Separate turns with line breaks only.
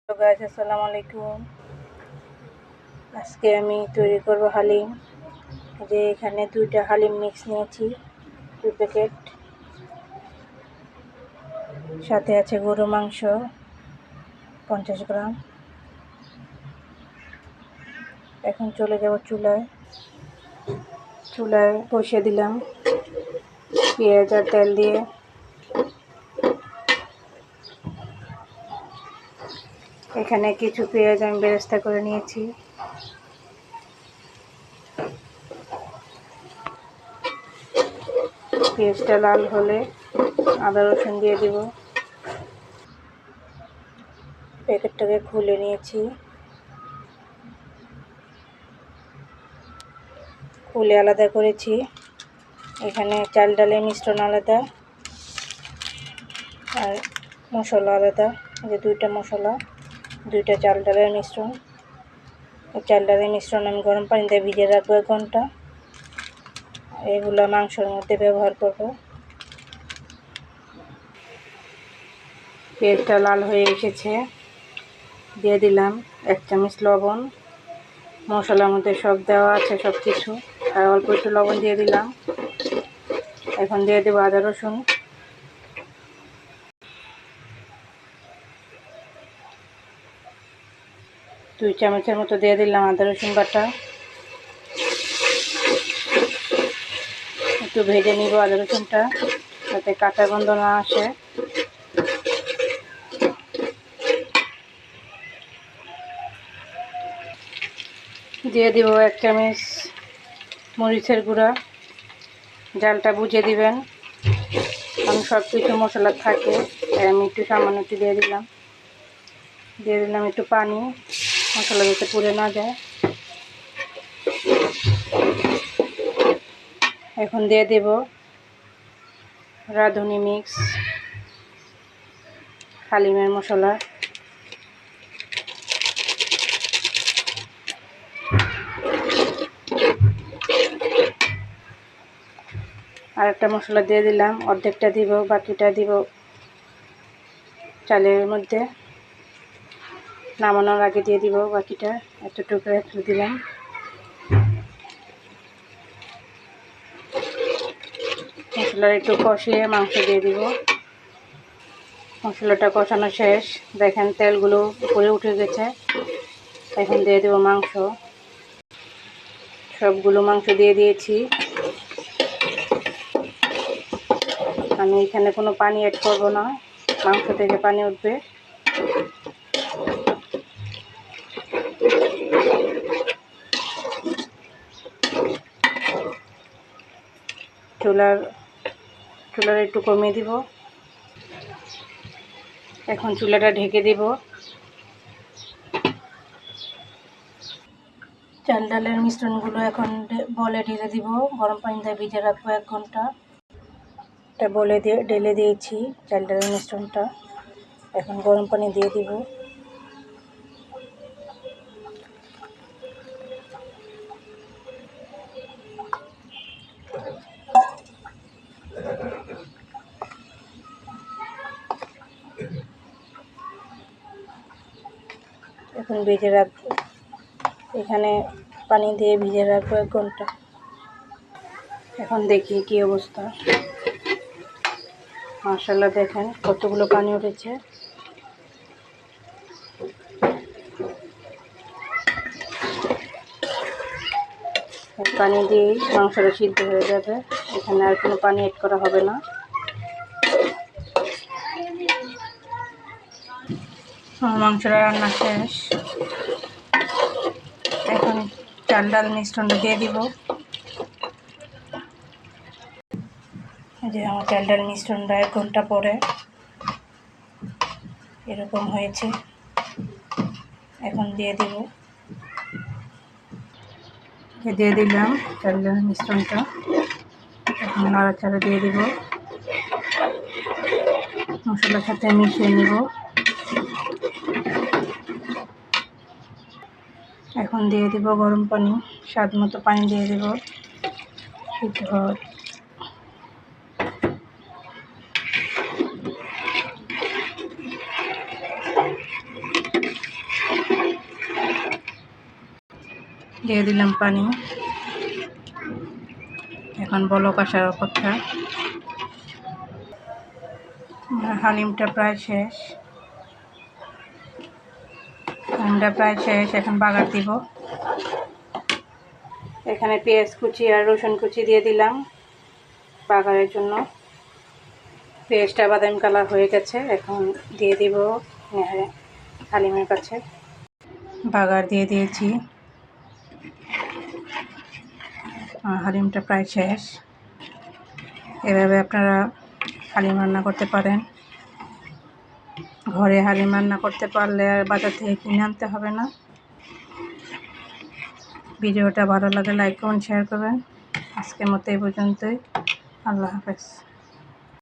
তো গাইস আসসালামু আলাইকুম। আজকে আমি তৈরি করব হালিম। যে এখানে 2টা হালিম মিক্স নিয়েছি, 2 প্যাকেট। সাথে আছে গরু মাংস 50 গ্রাম। এখন চলে যাব চুলায় বসিয়ে দিলাম পেঁয়াজ আর তেল দিয়ে। এখানে কিছু পেঁয়াজ আমি বেরেস্তা করে নিয়েছি। পেঁয়াজটা লাল হলে আদা রসুন দিয়ে দিব। প্যাকেটটাকে খুলে নিয়েছি, খুলে আলাদা করেছি। এখানে চাল ডালের মিশ্রণ আলাদা আর মশলা আলাদা। যে 2টা মশলা, 2টা চাল ডালের মিশ্রণ। এই চাল ডালের মিশ্রণ আমি গরম পানি দিয়ে ভিজিয়ে রাখবো 1 ঘন্টা। এগুলো মাংসের মধ্যে ব্যবহার করব। পেঁয়াজটা লাল হয়ে এসেছে, দিয়ে দিলাম 1 চামচ লবণ। মশলার মধ্যে সব দেওয়া আছে, সব কিছু, আর অল্প একটু লবণ দিয়ে দিলাম। এখন দিয়ে দেবো আদা রসুন। দুই চামচের মতো দিয়ে দিলাম আদা রসুন বাটা। একটু ভেজে নিব আদা রসুনটা, যাতে কাঁচা গন্ধ না আসে। দিয়ে দিব 1 চামচ মরিচের গুঁড়া। জালটা বুঝে দিবেন, কারণ সব কিছু মশলা থাকে, তাই আমি একটু সামান্য একটু দিয়ে দিলাম একটু পানি, মশলা যাতে পুড়ে না যায়। এখন দিয়ে দেব রাঁধুনি মিক্স হালিমের মশলা। আর একটা মশলা দিয়ে দিলাম, অর্ধেকটা দিব, বাকিটা দিব চালের মধ্যে। নামানোর আগে দিয়ে দিব বাকিটা, এতটুকু একটু দিলাম। মশলাটা একটু কষিয়ে মাংস দিয়ে দিব। মশলাটা কষানো শেষ, দেখেন তেলগুলো উপরে উঠে গেছে। এখন দিয়ে দেব মাংস। সবগুলো মাংস দিয়ে দিয়েছি। আমি এখানে কোনো পানি অ্যাড করব না, মাংস থেকে পানি উঠবে। চুলার একটু কমিয়ে দিব। এখন চুলাটা ঢেকে দিব। চাল ডালের মিশ্রণগুলো এখন বলে ঢেলে দিব। গরম পানি দিয়ে ভিজে রাখবো 1 ঘন্টা। এটা বলে দিয়ে ঢেলে দিয়েছি চাল ডালের মিশ্রণটা। এখন গরম পানি দিয়ে দিব। এখন ভিজে রাখবো, এখানে পানি দিয়ে ভিজে রাখবো 1 ঘন্টা। এখন দেখি কি অবস্থা। মাশাআল্লাহ, দেখেন কতগুলো পানি উঠেছে। পানি দিয়ে মাংসটা সিদ্ধ হয়ে যাবে, এখানে আর কোনো পানি অ্যাড করা হবে না। মাংসটা রান্না শেষ। এখন চাল ডাল মিশ্রণটা দিয়ে দিব। যে আমার চাল ডাল মিশ্রণটা 1 ঘন্টা পরে এরকম হয়েছে। এখন দিয়ে দিলাম চাল ডাল মিশ্রণটা। এখন নাড়াচাড়া দিয়ে দিব, মশলার সাথে মিশিয়ে নিব। এখন দিয়ে দিব গরম পানি, স্বাদ মতো পানি দিয়ে দিব সিদ্ধ হওয়ার। দিয়ে দিলাম পানি। এখন বলক আসার অপেক্ষা। হালিমটা প্রায় শেষ। এখন বাগার দিব। এখানে পেঁয়াজ কুচি আর রসুন কুচি দিয়ে দিলাম বাগারের জন্য। পেঁয়াজটা বাদামি কালার হয়ে গেছে, এখন দিয়ে দিব হালিমের কাছে। বাগার দিয়ে দিয়েছি। হালিমটা প্রায় শেষ। এভাবে আপনারা হালিম রান্না করতে পারেন। ঘরে হালিম রান্না করতে পারলে আর বাজার থেকে কিনে আনতে হবে না। ভিডিওটা ভালো লাগে লাইক কমেন্ট শেয়ার করবেন। আজকের মতো এই পর্যন্তই। আল্লাহ হাফেজ।